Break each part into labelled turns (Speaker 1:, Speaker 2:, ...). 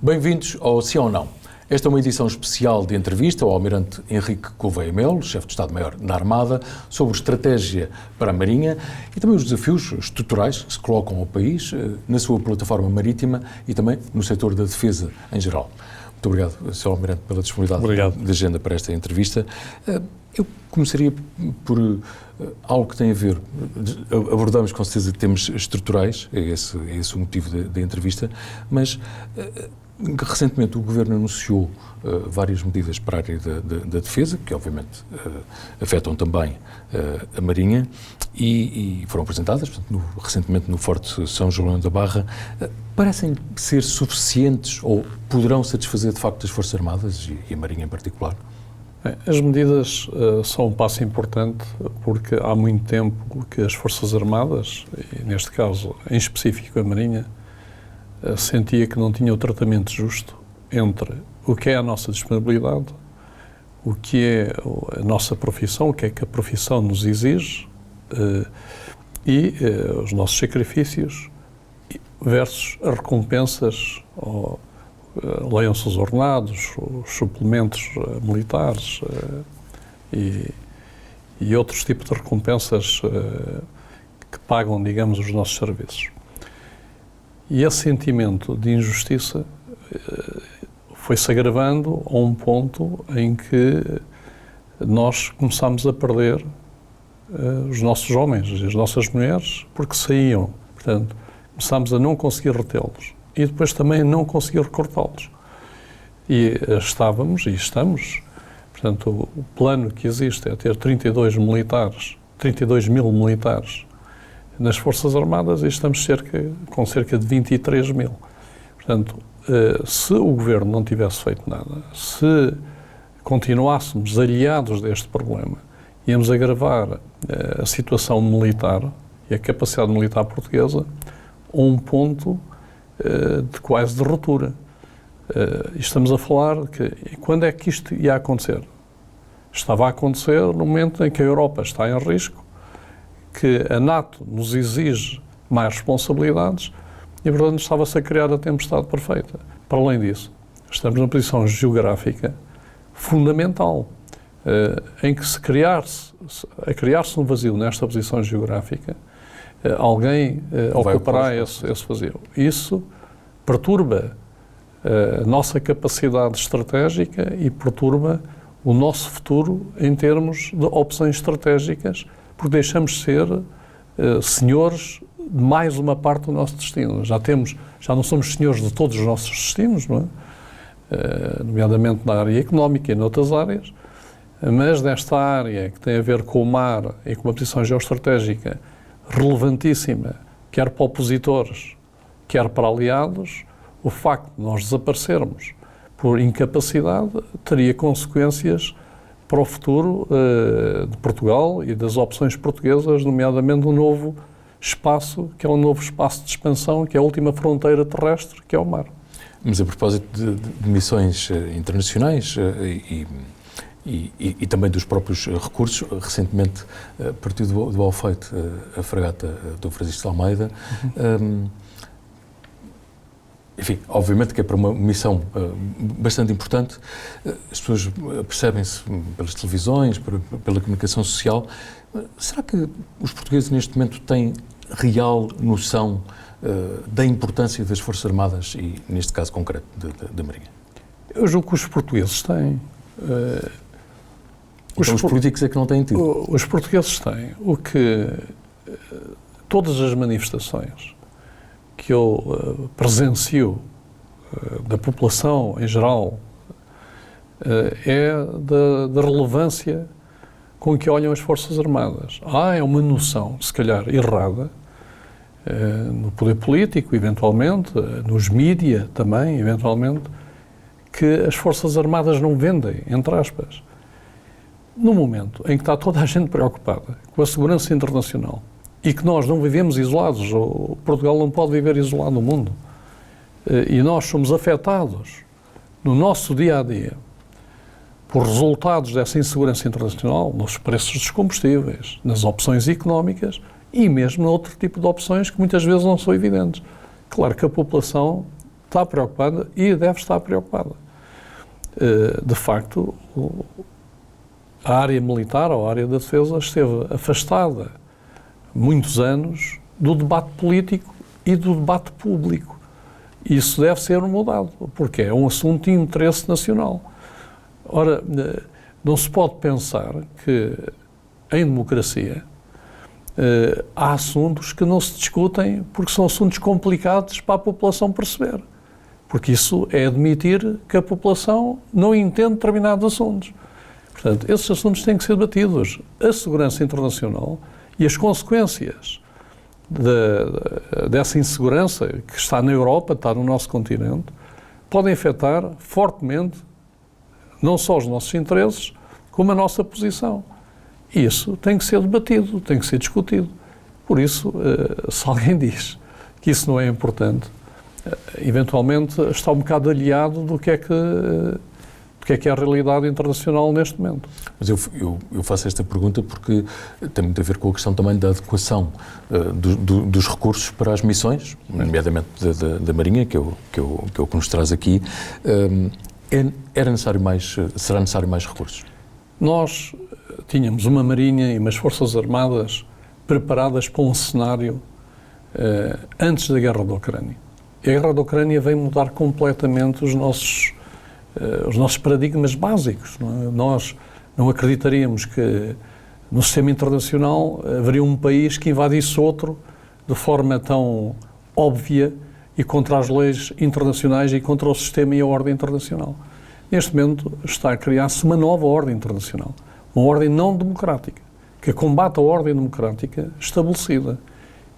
Speaker 1: Bem-vindos ao Sim ou Não. Esta é uma edição especial de entrevista ao Almirante Henrique Gouveia Melo, chefe de Estado-Maior da Armada, sobre estratégia para a Marinha e também os desafios estruturais que se colocam ao país na sua plataforma marítima e também no setor da defesa em geral. Muito obrigado, Sr. Almirante, pela disponibilidade de agenda para esta entrevista. Eu começaria por algo que tem a ver, abordamos com certeza temas estruturais, é esse o motivo da entrevista, mas recentemente o Governo anunciou várias medidas para a área da defesa, que obviamente afetam também a Marinha, e foram apresentadas recentemente no Forte São João da Barra. Parecem ser suficientes ou poderão satisfazer de facto as Forças Armadas e a Marinha em particular?
Speaker 2: As medidas são um passo importante porque há muito tempo que as Forças Armadas, e neste caso em específico a Marinha, sentia que não tinha o tratamento justo entre o que é a nossa disponibilidade, o que é a nossa profissão, o que é que a profissão nos exige e os nossos sacrifícios versus as recompensas, leiam-se os ordenados, os suplementos militares e outros tipos de recompensas que pagam, digamos, os nossos serviços. E esse sentimento de injustiça foi-se agravando a um ponto em que nós começámos a perder os nossos homens e as nossas mulheres porque saíam. Portanto, começámos a não conseguir retê-los e depois também a não conseguir recortá-los. E estávamos, e estamos, portanto, o plano que existe é ter 32 mil militares nas Forças Armadas e estamos com cerca de 23 mil. Portanto, se o Governo não tivesse feito nada, se continuássemos aliados deste problema, íamos agravar a situação militar e a capacidade militar portuguesa a um ponto de quase de ruptura. E estamos a falar que quando é que isto ia acontecer? Estava a acontecer no momento em que a Europa está em risco, que a NATO nos exige mais responsabilidades e, portanto, estava-se a criar a tempestade perfeita. Para além disso, estamos numa posição geográfica fundamental, em que a criar-se um vazio nesta posição geográfica, alguém ocupará esse vazio. Isso perturba a nossa capacidade estratégica e perturba o nosso futuro em termos de opções estratégicas, porque deixamos de ser senhores de mais uma parte do nosso destino. Já não somos senhores de todos os nossos destinos, não é? Nomeadamente na área económica e noutras áreas, mas nesta área que tem a ver com o mar e com uma posição geoestratégica relevantíssima, quer para opositores, quer para aliados, o facto de nós desaparecermos por incapacidade teria consequências para o futuro de Portugal e das opções portuguesas, nomeadamente um novo espaço, que é um novo espaço de expansão, que é a última fronteira terrestre, que é o mar.
Speaker 1: Mas a propósito de missões internacionais e também dos próprios recursos, recentemente partiu do Alfeite a fragata do Francisco de Almeida. Enfim, obviamente que é para uma missão bastante importante. As pessoas percebem-se pelas televisões, pela comunicação social. Será que os portugueses neste momento têm real noção da importância das Forças Armadas e, neste caso concreto, da Marinha?
Speaker 2: Eu julgo que os portugueses têm.
Speaker 1: Então os políticos é que não têm tido?
Speaker 2: Os portugueses têm. O que todas as manifestações que eu presencio da população em geral é da relevância com que olham as Forças Armadas. É uma noção, se calhar errada, no poder político, eventualmente, nos mídia também, eventualmente, que as Forças Armadas não vendem, entre aspas. No momento em que está toda a gente preocupada com a segurança internacional e que nós não vivemos isolados, Portugal não pode viver isolado no mundo, e nós somos afetados no nosso dia-a-dia por resultados dessa insegurança internacional, nos preços dos combustíveis, nas opções económicas e mesmo noutro tipo de opções que muitas vezes não são evidentes. Claro que a população está preocupada e deve estar preocupada. De facto, a área militar, ou a área da defesa, esteve afastada muitos anos do debate político e do debate público. Isso deve ser mudado, porque é um assunto de interesse nacional. Ora, não se pode pensar que, em democracia, há assuntos que não se discutem porque são assuntos complicados para a população perceber. Porque isso é admitir que a população não entende determinados assuntos. Portanto, esses assuntos têm que ser debatidos. A segurança internacional e as consequências dessa insegurança que está na Europa, está no nosso continente, podem afetar fortemente não só os nossos interesses, como a nossa posição. E isso tem que ser debatido, tem que ser discutido. Por isso, se alguém diz que isso não é importante, eventualmente está um bocado aliado do que é a realidade internacional neste momento. Mas
Speaker 1: eu faço esta pergunta porque tem muito a ver com a questão também da adequação dos recursos para as missões, nomeadamente da Marinha, que é o que nos traz aqui. Será necessário mais recursos?
Speaker 2: Nós tínhamos uma Marinha e umas Forças Armadas preparadas para um cenário antes da guerra da Ucrânia. E a guerra da Ucrânia veio mudar completamente os nossos paradigmas básicos. Não é? Nós não acreditaríamos que no sistema internacional haveria um país que invadisse outro de forma tão óbvia e contra as leis internacionais e contra o sistema e a ordem internacional. Neste momento está a criar-se uma nova ordem internacional, uma ordem não democrática, que combate a ordem democrática estabelecida.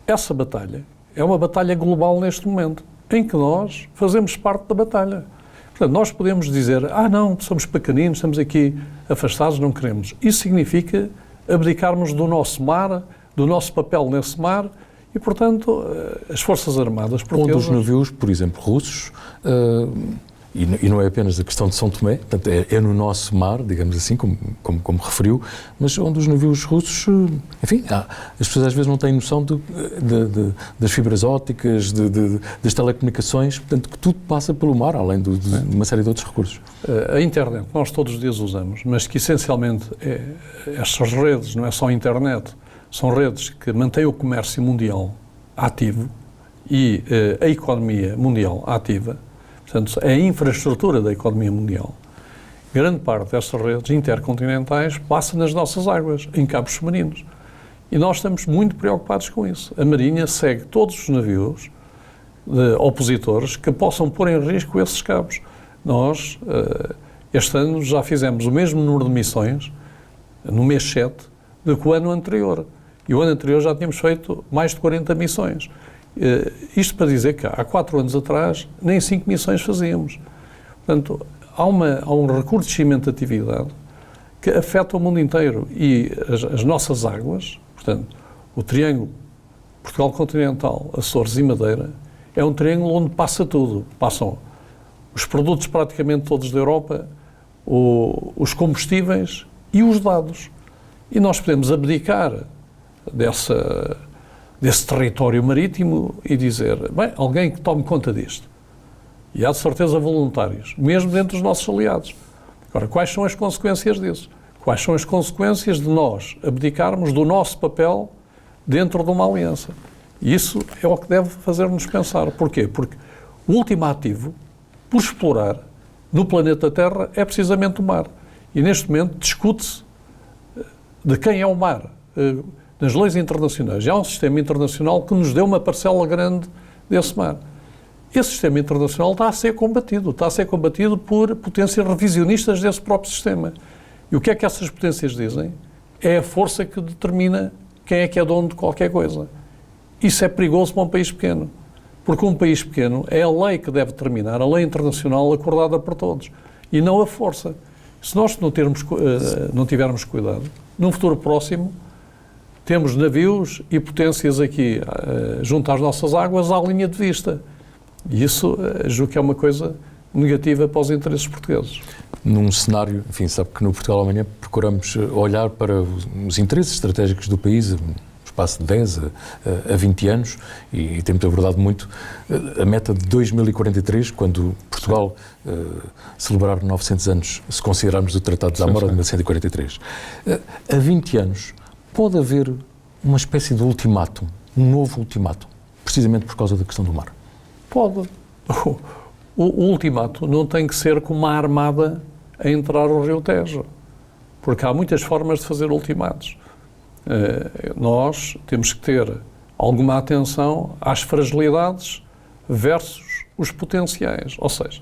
Speaker 2: Essa batalha é uma batalha global neste momento, em que nós fazemos parte da batalha. Portanto, nós podemos dizer, não, somos pequeninos, estamos aqui afastados, não queremos. Isso significa abdicarmos do nosso mar, do nosso papel nesse mar, e, portanto, as Forças Armadas portuguesas...
Speaker 1: Um dos navios, por exemplo, russos, e não é apenas a questão de São Tomé, portanto, é no nosso mar, digamos assim, como referiu, mas um dos navios russos, enfim, as pessoas às vezes não têm noção das fibras ópticas, das telecomunicações, portanto, que tudo passa pelo mar, além de uma série de outros recursos.
Speaker 2: A internet, nós todos os dias usamos, mas que essencialmente estas redes, não é só a internet, são redes que mantêm o comércio mundial ativo e a economia mundial ativa. Portanto, é a infraestrutura da economia mundial. Grande parte destas redes intercontinentais passa nas nossas águas, em cabos submarinos. E nós estamos muito preocupados com isso. A Marinha segue todos os navios de opositores que possam pôr em risco esses cabos. Nós, este ano, já fizemos o mesmo número de missões, no mês 7, do que o ano anterior. E o ano anterior já tínhamos feito mais de 40 missões. Isto para dizer que há 4 anos atrás nem 5 missões fazíamos. Portanto, há um recrudescimento de atividade que afeta o mundo inteiro e as nossas águas, portanto, o triângulo Portugal continental, Açores e Madeira, é um triângulo onde passa tudo. Passam os produtos praticamente todos da Europa, os combustíveis e os dados. E nós podemos abdicar desse território marítimo e dizer, bem, alguém que tome conta disto. E há de certeza voluntários, mesmo dentro dos nossos aliados. Agora, quais são as consequências disso? Quais são as consequências de nós abdicarmos do nosso papel dentro de uma aliança? E isso é o que deve fazer-nos pensar. Porquê? Porque o último ativo, por explorar, no planeta Terra, é precisamente o mar. E neste momento discute-se de quem é o mar. Nas leis internacionais, há um sistema internacional que nos deu uma parcela grande desse mar. Esse sistema internacional está a ser combatido por potências revisionistas desse próprio sistema. E o que é que essas potências dizem? É a força que determina quem é que é dono de qualquer coisa. Isso é perigoso para um país pequeno, porque um país pequeno é a lei que deve determinar, a lei internacional acordada por todos, e não a força. Se nós não tivermos cuidado, num futuro próximo, temos navios e potências aqui junto às nossas águas à linha de vista. E isso, julgo que é uma coisa negativa para os interesses portugueses.
Speaker 1: Num cenário, enfim, sabe que no Portugal Amanhã procuramos olhar para os interesses estratégicos do país, os espaço de 10 a 20 anos, e temos abordado muito a meta de 2043, quando Portugal celebrar 900 anos, se considerarmos o Tratado de Zamora de 1943. Há 20 anos, pode haver uma espécie de ultimátum, um novo ultimátum, precisamente por causa da questão do mar?
Speaker 2: Pode. O ultimato não tem que ser como uma armada a entrar ao Rio Tejo, porque há muitas formas de fazer ultimatos. Nós temos que ter alguma atenção às fragilidades versus os potenciais. Ou seja,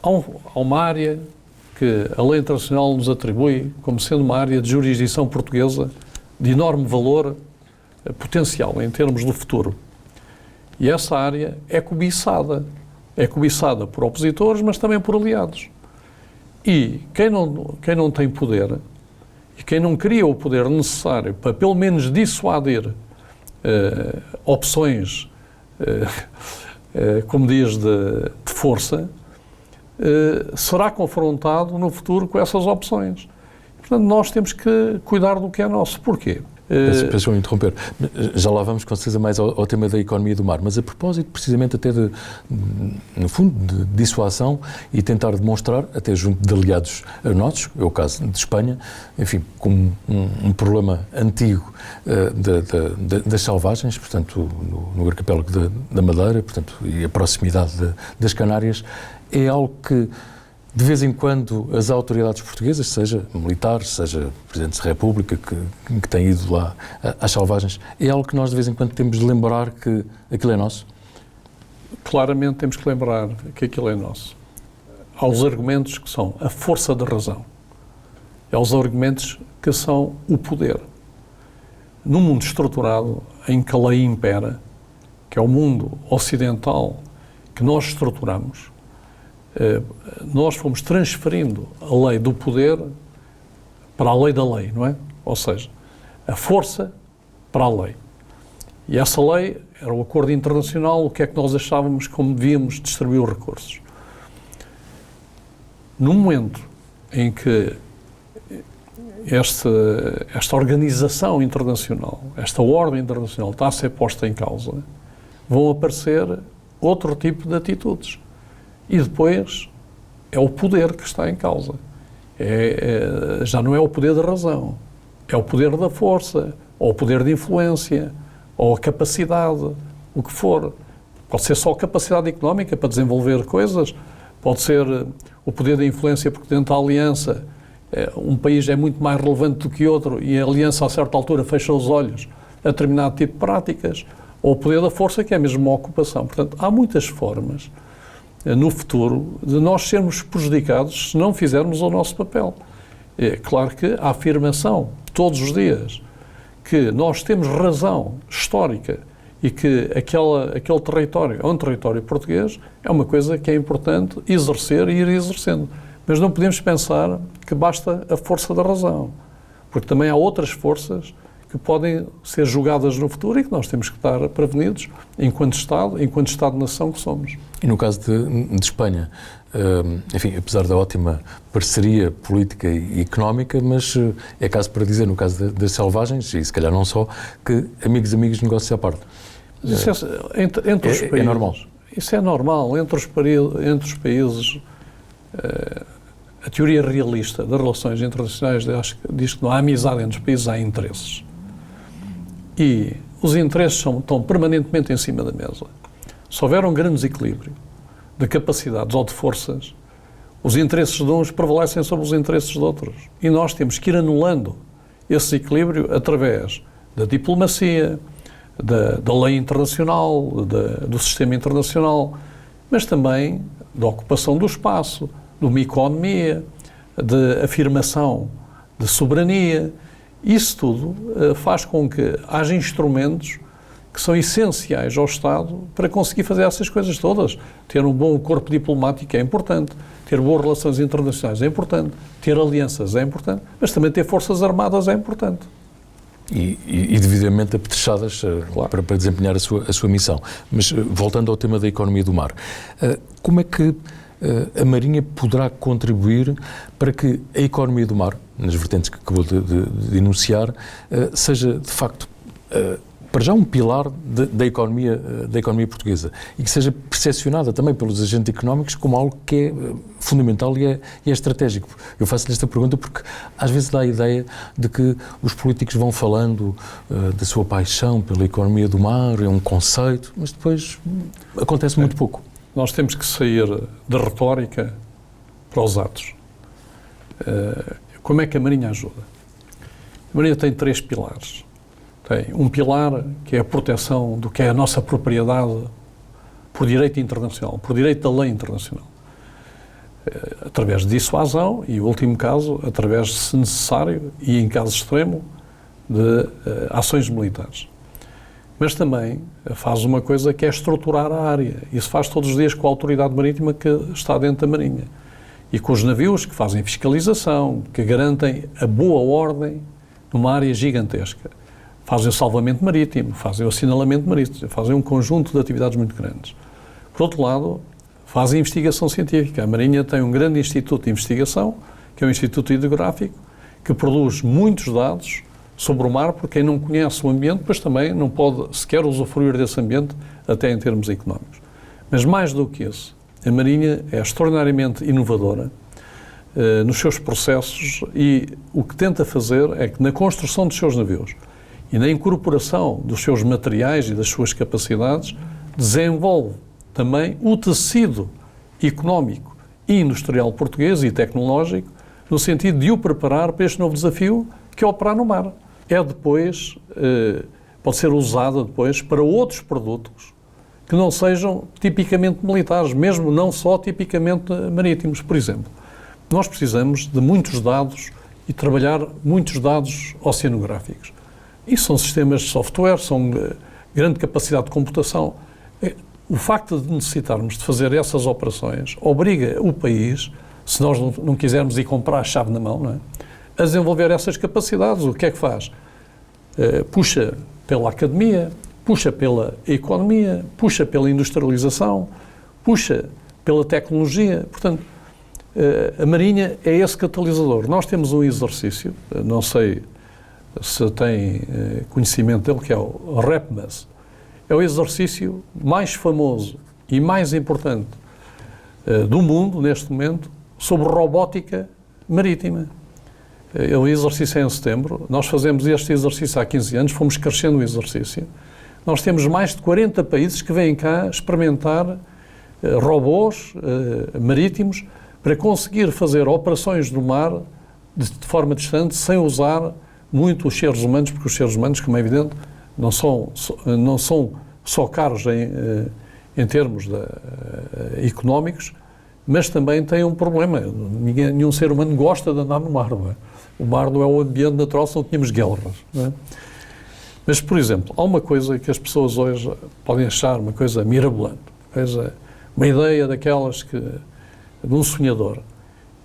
Speaker 2: há uma área que a lei internacional nos atribui como sendo uma área de jurisdição portuguesa de enorme valor potencial em termos do futuro. E essa área é cobiçada. É cobiçada por opositores, mas também por aliados. E quem não tem poder e quem não cria o poder necessário para pelo menos dissuadir opções, como diz, de força, será confrontado no futuro com essas opções. Portanto, nós temos que cuidar do que é nosso. Porquê?
Speaker 1: Peço interromper. Já lá vamos com certeza mais ao tema da economia do mar, mas a propósito precisamente até no fundo, de dissuasão e tentar demonstrar, até junto de aliados nossos, é o caso de Espanha, enfim, como um problema antigo das selvagens, portanto, no arquipélago da Madeira, portanto, e a proximidade das Canárias, é algo que de vez em quando as autoridades portuguesas, seja militares, seja Presidentes da República, que têm ido lá às selvagens, é algo que nós de vez em quando temos de lembrar que aquilo é nosso?
Speaker 2: Claramente temos que lembrar que aquilo é nosso. Há os argumentos que são a força da razão. Há os argumentos que são o poder. Num mundo estruturado em que a lei impera, que é o mundo ocidental que nós estruturamos, nós fomos transferindo a lei do poder para a lei da lei, não é? Ou seja, a força para a lei. E essa lei era o acordo internacional, o que é que nós achávamos como devíamos distribuir os recursos. No momento em que esta organização internacional, esta ordem internacional está a ser posta em causa, vão aparecer outro tipo de atitudes. E depois é o poder que está em causa. Já não é o poder da razão, é o poder da força, ou o poder de influência, ou a capacidade, o que for. Pode ser só capacidade económica para desenvolver coisas, pode ser o poder da influência porque dentro da aliança um país é muito mais relevante do que outro e a aliança a certa altura fecha os olhos a determinado tipo de práticas, ou o poder da força que é mesmo uma ocupação. Portanto, há muitas formas no futuro de nós sermos prejudicados se não fizermos o nosso papel. É claro que a afirmação todos os dias que nós temos razão histórica e que aquele território é um território português é uma coisa que é importante exercer e ir exercendo. Mas não podemos pensar que basta a força da razão, porque também há outras forças que podem ser julgadas no futuro e que nós temos que estar prevenidos enquanto Estado-nação que somos.
Speaker 1: E no caso de Espanha, enfim, apesar da ótima parceria política e económica, mas é caso para dizer, no caso das selvagens, e se calhar não só, que amigos, negócios à parte.
Speaker 2: Isso entre os países,
Speaker 1: é normal?
Speaker 2: Isso é normal. Entre os países, a teoria realista das relações internacionais diz que não há amizade entre os países, há interesses. E os interesses estão permanentemente em cima da mesa. Se houver um grande desequilíbrio de capacidades ou de forças, os interesses de uns prevalecem sobre os interesses de outros. E nós temos que ir anulando esse equilíbrio através da diplomacia, da lei internacional, do sistema internacional, mas também da ocupação do espaço, de uma economia, de afirmação de soberania. Isso tudo faz com que haja instrumentos que são essenciais ao Estado para conseguir fazer essas coisas todas. Ter um bom corpo diplomático é importante, ter boas relações internacionais é importante, ter alianças é importante, mas também ter forças armadas é importante.
Speaker 1: E devidamente apetrechadas, claro, para desempenhar a sua missão. Mas voltando ao tema da economia do mar, como é que a Marinha poderá contribuir para que a economia do mar, nas vertentes que acabou de enunciar, seja de facto para já um pilar da economia portuguesa e que seja percepcionada também pelos agentes económicos como algo que é fundamental e é estratégico. Eu faço-lhe esta pergunta porque às vezes dá a ideia de que os políticos vão falando da sua paixão pela economia do mar, é um conceito, mas depois acontece muito pouco.
Speaker 2: Nós temos que sair da retórica para os atos. Como é que a Marinha ajuda? A Marinha tem 3 pilares. Tem um pilar que é a proteção do que é a nossa propriedade por direito internacional, por direito da lei internacional. Através de dissuasão e, o último caso, através, se necessário e em caso extremo, de ações militares. Mas também faz uma coisa que é estruturar a área. Isso faz todos os dias com a autoridade marítima que está dentro da Marinha. E com os navios que fazem fiscalização, que garantem a boa ordem numa área gigantesca. Fazem o salvamento marítimo, fazem o assinalamento marítimo, fazem um conjunto de atividades muito grandes. Por outro lado, fazem investigação científica. A Marinha tem um grande instituto de investigação, que é o Instituto Hidrográfico, que produz muitos dados sobre o mar, porque quem não conhece o ambiente, depois também não pode sequer usufruir desse ambiente, até em termos económicos. Mas mais do que isso, a Marinha é extraordinariamente inovadora nos seus processos e o que tenta fazer é que na construção dos seus navios e na incorporação dos seus materiais e das suas capacidades, desenvolve também o tecido económico e industrial português e tecnológico, no sentido de o preparar para este novo desafio que é operar no mar. Pode ser usada depois para outros produtos que não sejam tipicamente militares, mesmo não só tipicamente marítimos. Por exemplo, nós precisamos de muitos dados e trabalhar muitos dados oceanográficos. Isso são sistemas de software, são grande capacidade de computação. O facto de necessitarmos de fazer essas operações obriga o país, se nós não quisermos ir comprar a chave na mão, não é? A desenvolver essas capacidades. O que é que faz? Puxa pela academia, puxa pela economia, puxa pela industrialização, puxa pela tecnologia. Portanto, a Marinha é esse catalisador. Nós temos um exercício, não sei se tem conhecimento dele, que é o REPMAS. É o exercício mais famoso e mais importante do mundo, neste momento, sobre robótica marítima. O exercício é em setembro. Nós fazemos este exercício há 15 anos, fomos crescendo o exercício. Nós temos mais de 40 países que vêm cá experimentar robôs marítimos para conseguir fazer operações no mar de forma distante, sem usar muito os seres humanos, porque os seres humanos, como é evidente, não são só caros em termos económicos, mas também têm um problema. Nenhum ser humano gosta de andar no mar, não é? O mar não é o ambiente natural, se não tínhamos guerras, não é? Mas, por exemplo, há uma coisa que as pessoas hoje podem achar uma coisa mirabolante, uma ideia daquelas de um sonhador.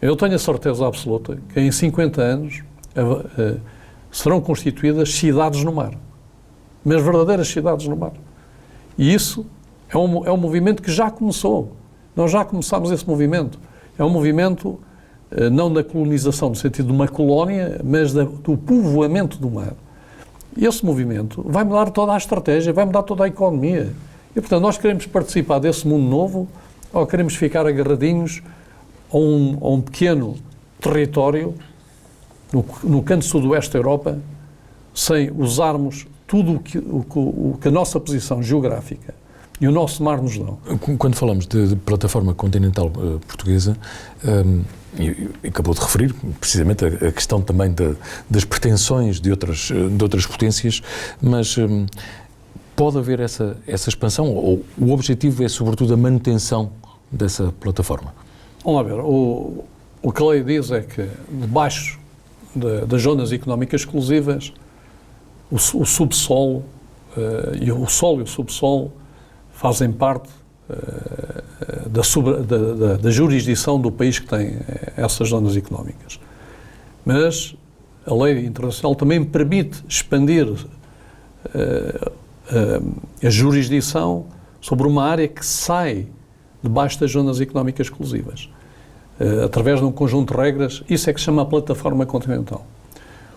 Speaker 2: Eu tenho a certeza absoluta que em 50 anos serão constituídas cidades no mar, mas verdadeiras cidades no mar. E isso é um movimento que já começou. Nós já começámos esse movimento. É um movimento não da colonização, no sentido de uma colónia, mas do povoamento do mar. E esse movimento vai mudar toda a estratégia, vai mudar toda a economia. E, portanto, nós queremos participar desse mundo novo ou queremos ficar agarradinhos a um pequeno território no canto sudoeste da Europa, sem usarmos tudo o que a nossa posição geográfica e o nosso mar nos dão.
Speaker 1: Quando falamos de plataforma continental portuguesa, e acabou de referir precisamente a questão também das pretensões de outras potências, mas pode haver essa expansão ou o objetivo é sobretudo a manutenção dessa plataforma?
Speaker 2: Vamos lá ver, o que a lei diz é que debaixo das zonas económicas exclusivas o subsolo e o solo e o subsolo fazem parte da jurisdição do país que tem essas zonas económicas. Mas a lei internacional também permite expandir a jurisdição sobre uma área que sai debaixo das zonas económicas exclusivas, através de um conjunto de regras. Isso é que se chama a plataforma continental.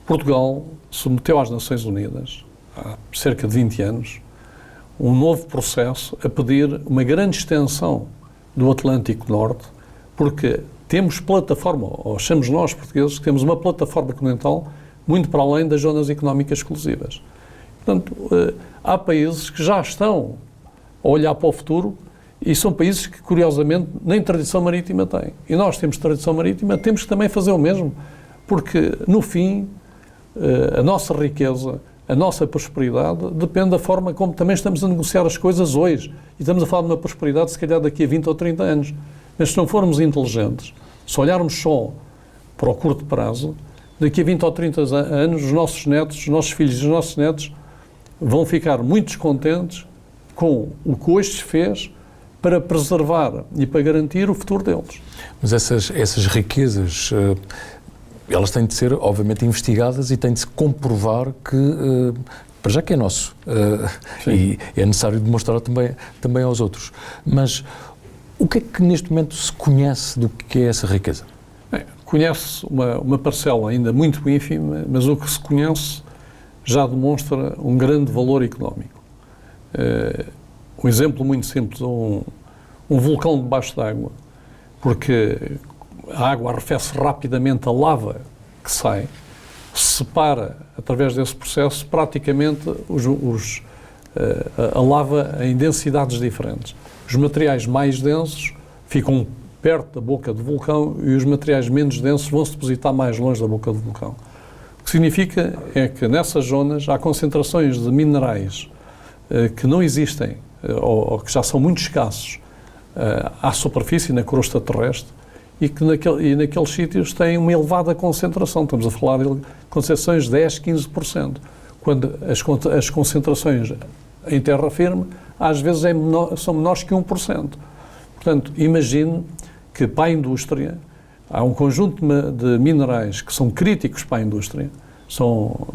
Speaker 2: Portugal submeteu às Nações Unidas há cerca de 20 anos, um novo processo a pedir uma grande extensão do Atlântico Norte, porque temos plataforma, ou achamos nós portugueses, que temos uma plataforma continental muito para além das zonas económicas exclusivas. Portanto, há países que já estão a olhar para o futuro e são países que, curiosamente, nem tradição marítima têm. E nós temos tradição marítima, temos que também fazer o mesmo, porque, no fim, a nossa riqueza, a nossa prosperidade depende da forma como também estamos a negociar as coisas hoje. E estamos a falar de uma prosperidade, se calhar, daqui a 20 ou 30 anos. Mas se não formos inteligentes, se olharmos só para o curto prazo, daqui a 20 ou 30 anos, os nossos netos, os nossos filhos e os nossos netos vão ficar muito descontentes com o que hoje se fez para preservar e para garantir o futuro deles.
Speaker 1: Mas essas riquezas, elas têm de ser, obviamente, investigadas e têm de se comprovar que, para já que é nosso, e é necessário demonstrar também aos outros. Mas o que é que neste momento se conhece do que é essa riqueza?
Speaker 2: Conhece uma parcela ainda muito ínfima, mas o que se conhece já demonstra um grande valor económico. Um exemplo muito simples, um vulcão debaixo d'água, porque a água arrefece rapidamente a lava que sai, separa, através desse processo, praticamente a lava em densidades diferentes. Os materiais mais densos ficam perto da boca do vulcão e os materiais menos densos vão se depositar mais longe da boca do vulcão. O que significa é que nessas zonas há concentrações de minerais que não existem ou que já são muito escassos à superfície, na crosta terrestre, e que naqueles sítios têm uma elevada concentração. Estamos a falar de concentrações de 10, 15%, quando as concentrações em terra firme às vezes são menores que 1%. Portanto, imagine que para a indústria há um conjunto de minerais que são críticos para a indústria, são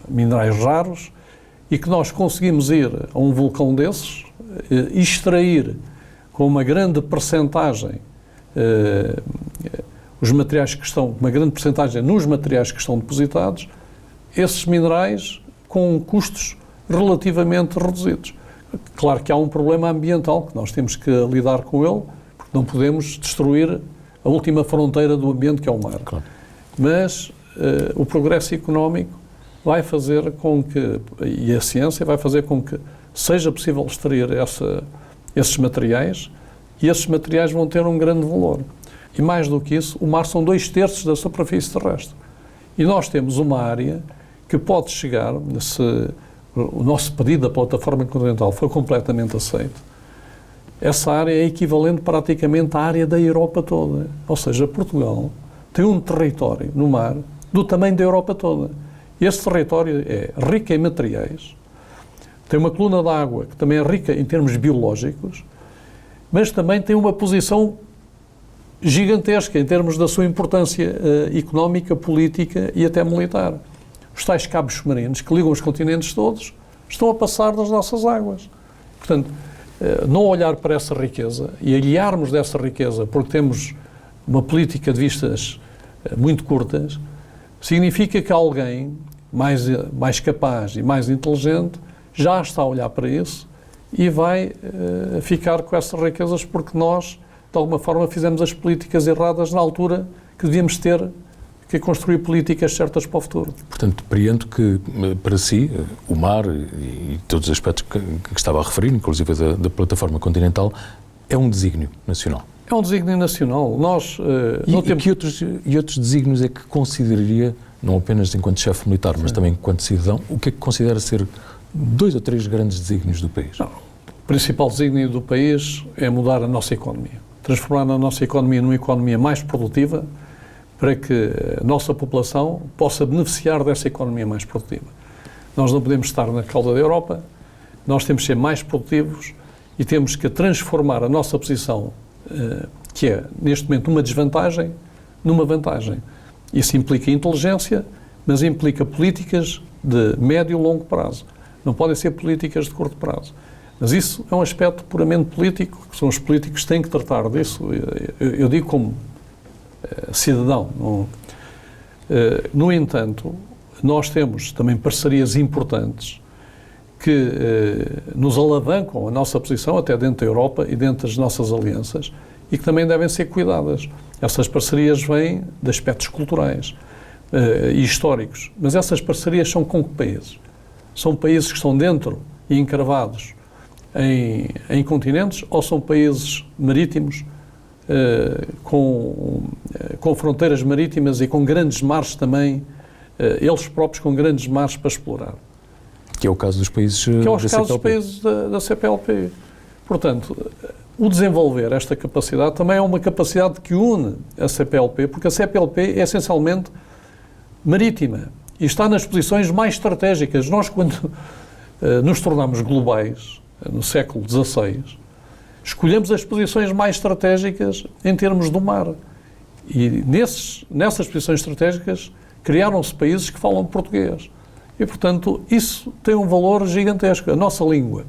Speaker 2: minerais raros, e que nós conseguimos ir a um vulcão desses, extrair com uma grande percentagem os materiais que estão, uma grande percentagem nos materiais que estão depositados, esses minerais com custos relativamente reduzidos. Claro que há um problema ambiental que nós temos que lidar com ele, porque não podemos destruir a última fronteira do ambiente, que é o mar. Claro. Mas o progresso económico vai fazer com que, e a ciência vai fazer com que seja possível extrair esses materiais, e esses materiais vão ter um grande valor. E mais do que isso, o mar são 2/3 da superfície terrestre. E nós temos uma área que pode chegar, se o nosso pedido da plataforma continental for completamente aceito, essa área é equivalente praticamente à área da Europa toda. Ou seja, Portugal tem um território no mar do tamanho da Europa toda. Esse território é rico em materiais, tem uma coluna de água que também é rica em termos biológicos, mas também tem uma posição gigantesca em termos da sua importância económica, política e até militar. Os tais cabos submarinos que ligam os continentes todos estão a passar das nossas águas. Portanto, não olhar para essa riqueza e aliarmos dessa riqueza porque temos uma política de vistas muito curtas, significa que alguém mais capaz e mais inteligente já está a olhar para isso e vai ficar com essas riquezas porque nós, de alguma forma, fizemos as políticas erradas na altura que devíamos ter que construir políticas certas para o futuro.
Speaker 1: Portanto, depreendo que, para si, o mar e todos os aspectos que estava a referir, inclusive da plataforma continental, é um desígnio nacional.
Speaker 2: É um desígnio nacional. Nós não temos...
Speaker 1: E outros desígnios é que consideraria, não apenas enquanto chefe militar, mas também enquanto cidadão, o que é que considera ser 2 ou 3 grandes desígnios do país?
Speaker 2: Não, o principal desígnio do país é mudar a nossa economia. Transformar a nossa economia numa economia mais produtiva, para que a nossa população possa beneficiar dessa economia mais produtiva. Nós não podemos estar na cauda da Europa, nós temos que ser mais produtivos e temos que transformar a nossa posição, que é, neste momento, uma desvantagem, numa vantagem. Isso implica inteligência, mas implica políticas de médio e longo prazo. Não podem ser políticas de curto prazo. Mas isso é um aspecto puramente político, que são os políticos que têm que tratar disso. Eu digo como cidadão. No entanto, nós temos também parcerias importantes que nos alavancam a nossa posição até dentro da Europa e dentro das nossas alianças e que também devem ser cuidadas. Essas parcerias vêm de aspectos culturais e históricos, mas essas parcerias são com que países? São países que estão dentro e encravados em continentes ou são países marítimos com fronteiras marítimas e com grandes mares também, eles próprios com grandes mares para explorar?
Speaker 1: Que é o caso dos países
Speaker 2: da CPLP. Portanto, o desenvolver esta capacidade também é uma capacidade que une a CPLP, porque a CPLP é essencialmente marítima e está nas posições mais estratégicas. Nós, quando nos tornamos globais, no século XVI, escolhemos as posições mais estratégicas em termos do mar. E nessas posições estratégicas criaram-se países que falam português. E, portanto, isso tem um valor gigantesco. A nossa língua,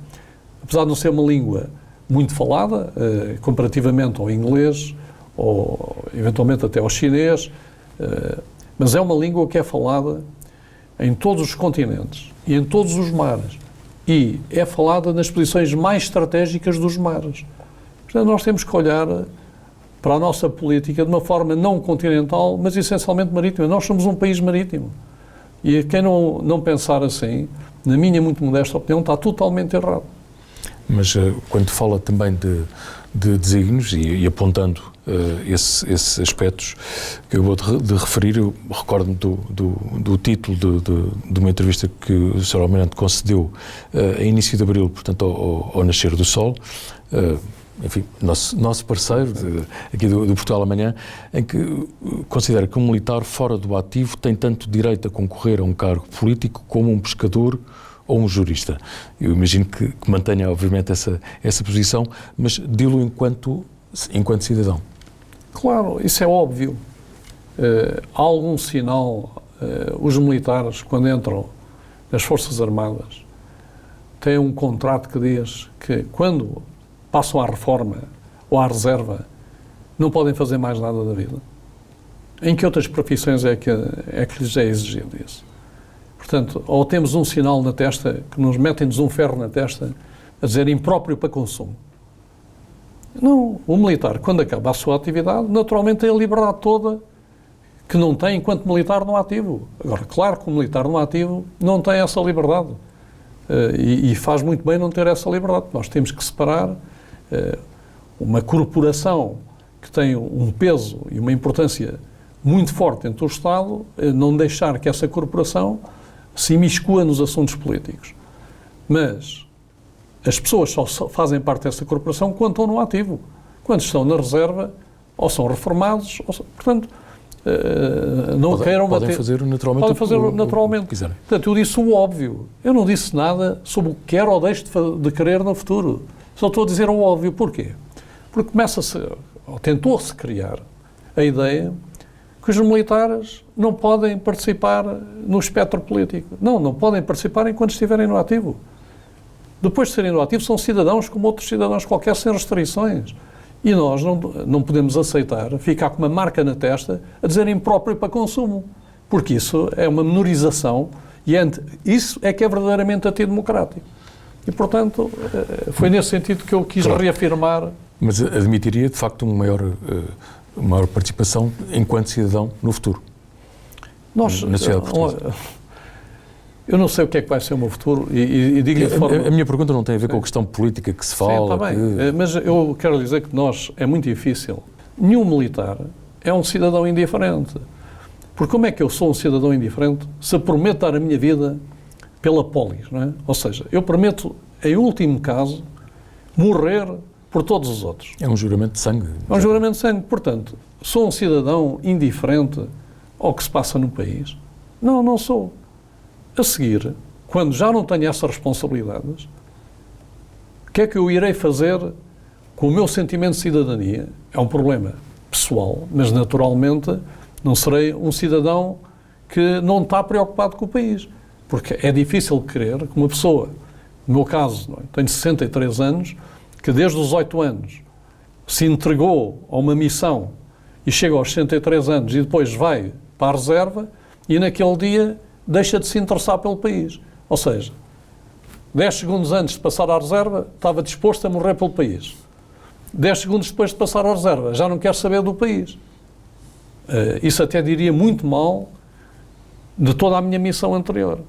Speaker 2: apesar de não ser uma língua muito falada, comparativamente ao inglês, ou eventualmente até ao chinês, mas é uma língua que é falada em todos os continentes e em todos os mares. E é falada nas posições mais estratégicas dos mares. Portanto, nós temos que olhar para a nossa política de uma forma não continental, mas essencialmente marítima. Nós somos um país marítimo. E quem não pensar assim, na minha muito modesta opinião, está totalmente errado.
Speaker 1: Mas quando fala também de desígnios e apontando esses aspectos que eu vou de referir, eu recordo-me do título de uma entrevista que o Sr. Almirante concedeu a início de abril, portanto, ao nascer do sol, enfim, nosso parceiro aqui do Portugal Amanhã, em que considera que um militar fora do ativo tem tanto direito a concorrer a um cargo político como um pescador ou um jurista. Eu imagino que mantenha, obviamente, essa posição, mas dilo enquanto cidadão.
Speaker 2: Claro, isso é óbvio. Há algum sinal, os militares, quando entram nas Forças Armadas, têm um contrato que diz que, quando passam à reforma ou à reserva, não podem fazer mais nada da vida. Em que outras profissões é que lhes é exigido isso? Portanto, ou temos um sinal na testa, que nos metem-nos um ferro na testa, a dizer impróprio para consumo. Não, o militar, quando acaba a sua atividade, naturalmente tem a liberdade toda que não tem enquanto militar no ativo. Agora, claro que o militar no ativo não tem essa liberdade. E faz muito bem não ter essa liberdade. Nós temos que separar uma corporação que tem um peso e uma importância muito forte dentro do Estado, não deixar que essa corporação se imiscua nos assuntos políticos. Mas as pessoas só fazem parte dessa corporação quando estão no ativo. Quando estão na reserva, ou são reformados, portanto, não queiram bater.
Speaker 1: Podem fazer naturalmente
Speaker 2: o que quiserem. Portanto, eu disse o óbvio. Eu não disse nada sobre o que quero ou deixo de querer no futuro. Só estou a dizer o óbvio. Porquê? Porque tentou-se criar a ideia que os militares não podem participar no espectro político. Não podem participar enquanto estiverem no ativo. Depois de serem no ativo, são cidadãos como outros cidadãos qualquer, sem restrições. E nós não podemos aceitar ficar com uma marca na testa a dizer impróprio para consumo, porque isso é uma menorização e isso é que é verdadeiramente antidemocrático. E, portanto, foi nesse sentido que eu quis reafirmar. Mas
Speaker 1: admitiria, de facto, uma maior participação enquanto cidadão no futuro? Na sociedade portuguesa.
Speaker 2: Eu não sei o que é que vai ser o meu futuro e digo-lhe de forma...
Speaker 1: A minha pergunta não tem a ver com a questão política que se fala.
Speaker 2: Sim, está bem. Mas eu quero dizer que é muito difícil. Nenhum militar é um cidadão indiferente. Porque como é que eu sou um cidadão indiferente se prometo dar a minha vida pela polis, não é? Ou seja, eu prometo, em último caso, morrer por todos os outros.
Speaker 1: É um juramento de sangue.
Speaker 2: É um juramento de sangue. Portanto, sou um cidadão indiferente ao que se passa no país? Não sou. A seguir, quando já não tenho essas responsabilidades, o que é que eu irei fazer com o meu sentimento de cidadania? É um problema pessoal, mas naturalmente não serei um cidadão que não está preocupado com o país. Porque é difícil crer que uma pessoa, no meu caso, tenho 63 anos, que desde os 8 anos se entregou a uma missão e chega aos 63 anos e depois vai para a reserva e naquele dia deixa de se interessar pelo país. Ou seja, 10 segundos antes de passar à reserva, estava disposto a morrer pelo país. 10 segundos depois de passar à reserva, já não quer saber do país. Isso até diria muito mal de toda a minha missão anterior.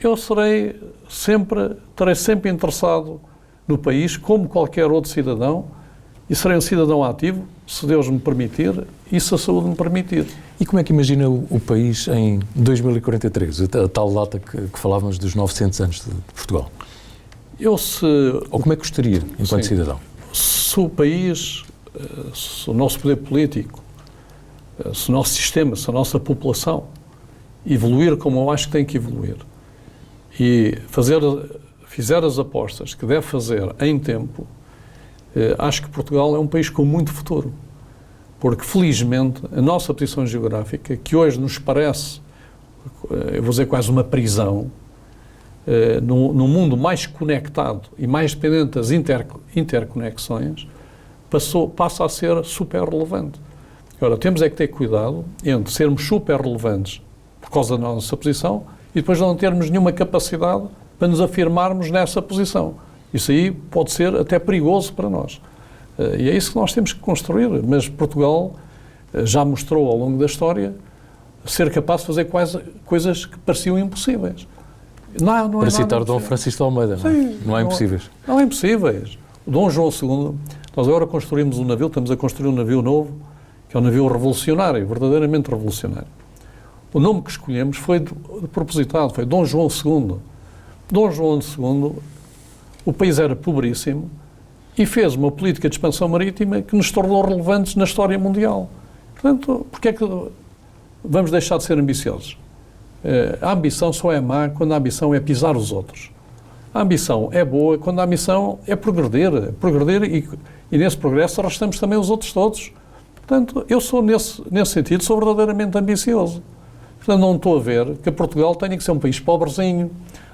Speaker 2: Eu estarei sempre interessado no país, como qualquer outro cidadão, e serei um cidadão ativo, se Deus me permitir e se a saúde me permitir.
Speaker 1: E como é que imagina o país em 2043, a tal data que falávamos dos 900 anos de Portugal? Ou como é que gostaria, enquanto cidadão?
Speaker 2: Se o país, se o nosso poder político, se o nosso sistema, se a nossa população evoluir como eu acho que tem que evoluir e fizer as apostas que deve fazer em tempo, acho que Portugal é um país com muito futuro. Porque, felizmente, a nossa posição geográfica, que hoje nos parece, eu vou dizer quase uma prisão, num mundo mais conectado e mais dependente das interconexões, passa a ser super relevante. Agora, temos é que ter cuidado entre sermos super relevantes por causa da nossa posição e depois não termos nenhuma capacidade para nos afirmarmos nessa posição. Isso aí pode ser até perigoso para nós. E é isso que nós temos que construir. Mas Portugal já mostrou ao longo da história ser capaz de fazer coisas que pareciam impossíveis.
Speaker 1: Para citar Dom Francisco de Almeida, não é impossíveis.
Speaker 2: Não é impossíveis. O Dom João II, nós agora construímos um navio, estamos a construir um navio novo, que é um navio revolucionário, verdadeiramente revolucionário. O nome que escolhemos foi propositado, foi Dom João II. Dom João II, o país era pobríssimo e fez uma política de expansão marítima que nos tornou relevantes na história mundial. Portanto, porque é que vamos deixar de ser ambiciosos? A ambição só é má quando a ambição é pisar os outros. A ambição é boa quando a ambição é progredir e nesse progresso arrastamos também os outros todos. Portanto, eu sou, nesse sentido, sou verdadeiramente ambicioso. Portanto, não estou a ver que Portugal tenha que ser um país pobrezinho,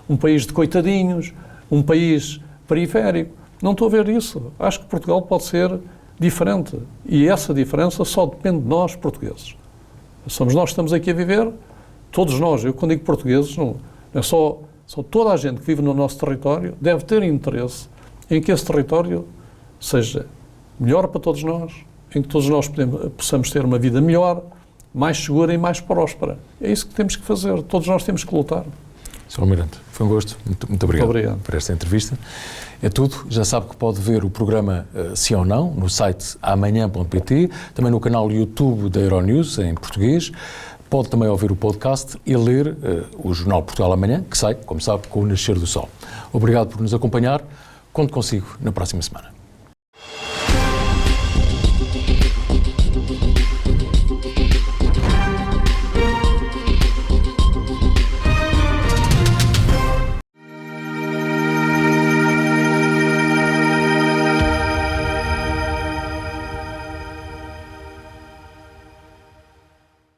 Speaker 2: um país de coitadinhos, um país periférico. Não estou a ver isso. Acho que Portugal pode ser diferente. E essa diferença só depende de nós, portugueses. Somos nós que estamos aqui a viver, todos nós. Eu, quando digo portugueses, não é só toda a gente que vive no nosso território deve ter interesse em que esse território seja melhor para todos nós, em que todos nós possamos ter uma vida melhor, mais segura e mais próspera. É isso que temos que fazer. Todos nós temos que lutar.
Speaker 1: Sr. Almirante, foi um gosto. Muito obrigado por esta entrevista. É tudo. Já sabe que pode ver o programa Sim ou Não no site amanhã.pt, também no canal YouTube da Euronews, em português. Pode também ouvir o podcast e ler o Jornal Portugal Amanhã, que sai, como sabe, com o nascer do sol. Obrigado por nos acompanhar. Conto consigo na próxima semana.